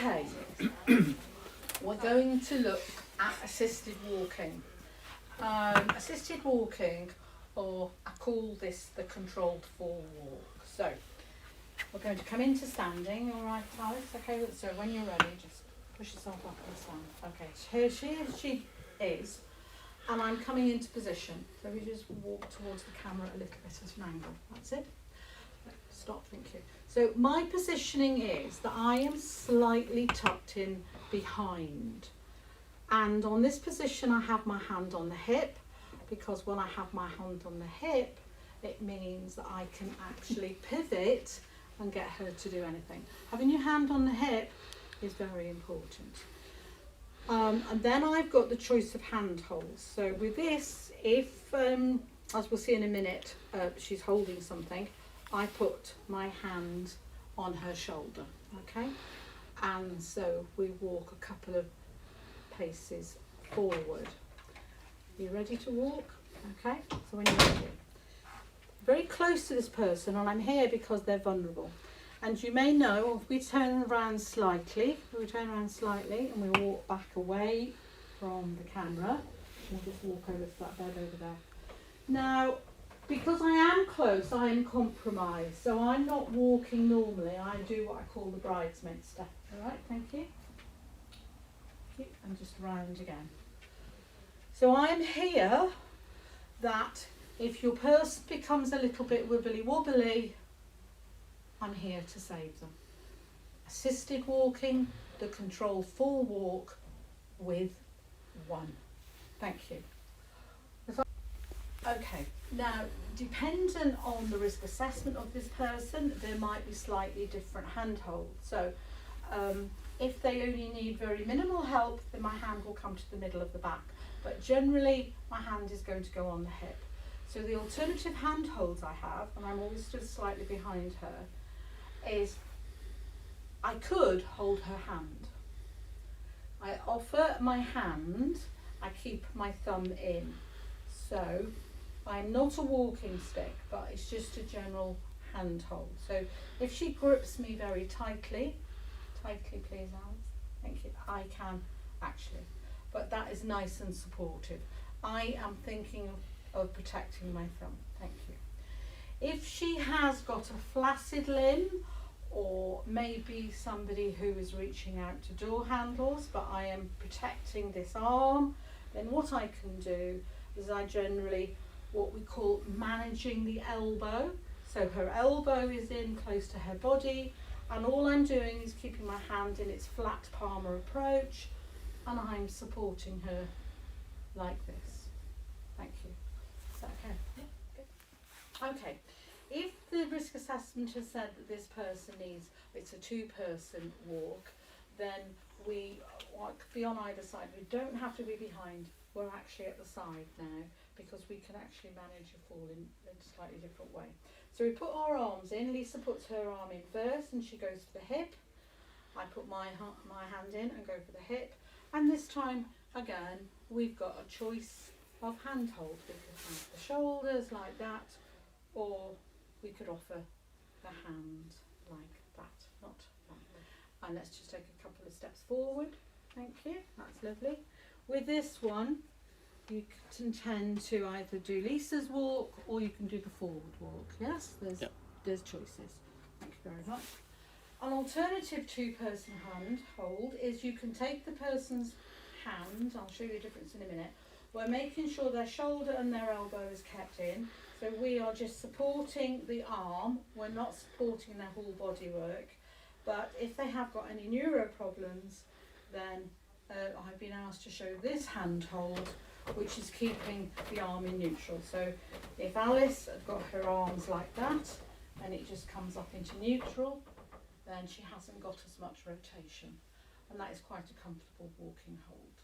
Okay, we're going to look at assisted walking. Assisted walking, or I call this the controlled fall walk. So we're going to come into standing, all right, Alice? Okay, so when you're ready, just push yourself up and stand. Okay, here she is, and I'm coming into position. So we just walk towards the camera a little bit at an angle. That's it. Stop, thank you. So my positioning is that I am slightly tucked in behind. And on this position I have my hand on the hip, because when I have my hand on the hip, it means that I can actually pivot and get her to do anything. Having your hand on the hip is very important. And then I've got the choice of hand holds. So with this, if, as we'll see in a minute, she's holding something, I put my hand on her shoulder, okay? And so we walk a couple of paces forward. You ready to walk? Okay, so when you're ready. Very close to this person, and I'm here because they're vulnerable. And you may know, if we turn around slightly, and we walk back away from the camera, we'll just walk over to that bed over there. Now, because I am close, I am compromised, so I'm not walking normally. I do what I call the bridesmaid step. All right, thank you. And just round again. So I'm here that if your person becomes a little bit wibbly wobbly, I'm here to save them. Assisted walking, the controlled fall walk with one. Thank you. Okay, now dependent on the risk assessment of this person, there might be slightly different handholds. So if they only need very minimal help, then my hand will come to the middle of the back. But generally, my hand is going to go on the hip. So the alternative handholds I have, and I'm always stood slightly behind her, is I could hold her hand. I offer my hand, I keep my thumb in. So I'm not a walking stick, but it's just a general handhold. So if she grips me very tightly please Alice, thank you, I can actually, but that is nice and supportive. I am thinking of protecting my thumb, thank you. If she has got a flaccid limb, or maybe somebody who is reaching out to door handles, but I am protecting this arm, then what I can do is I generally, what we call managing the elbow. So her elbow is in close to her body, and all I'm doing is keeping my hand in its flat palmar approach, and I'm supporting her like this. Thank you. Is that okay? Yeah, good. Okay. If the risk assessment has said that this person needs, it's a two-person walk, then we be on either side. We don't have to be behind. We're actually at the side now, because we can actually manage a fall in a slightly different way. So we put our arms in. Lisa puts her arm in first and she goes to the hip. I put my hand in and go for the hip. And this time, again, we've got a choice of handhold. We could have the shoulders like that, or we could offer the hand like that, not that. And let's just take a couple of steps forward. Thank you, that's lovely. With this one, you can tend to either do Lisa's walk or you can do the forward walk. Yes, there's choices. Thank you very much. An alternative two-person hand hold is you can take the person's hand, I'll show you the difference in a minute, we're making sure their shoulder and their elbow is kept in. So we are just supporting the arm, we're not supporting their whole body work. But if they have got any neuro problems, then I've been asked to show this handhold, which is keeping the arm in neutral. So if Alice had got her arms like that, and it just comes up into neutral, then she hasn't got as much rotation. And that is quite a comfortable walking hold.